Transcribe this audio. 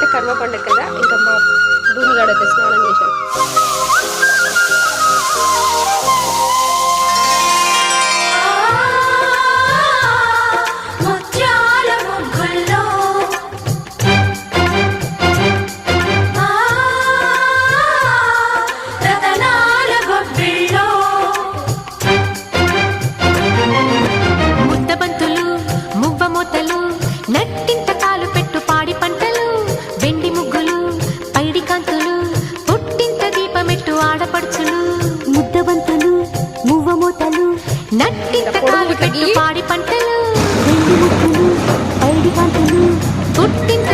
అయితే కర్మ పండుగ కదా, ఇంకా మా భూమిగాడ అయితే స్నానం చేశాం. ముద్దబంతులు మువ్వమోతలు నట్టింత తాలు పెట్టు పాడి పంటలు వెండి ముగ్గులు పైడి కాంతులు పుట్టింత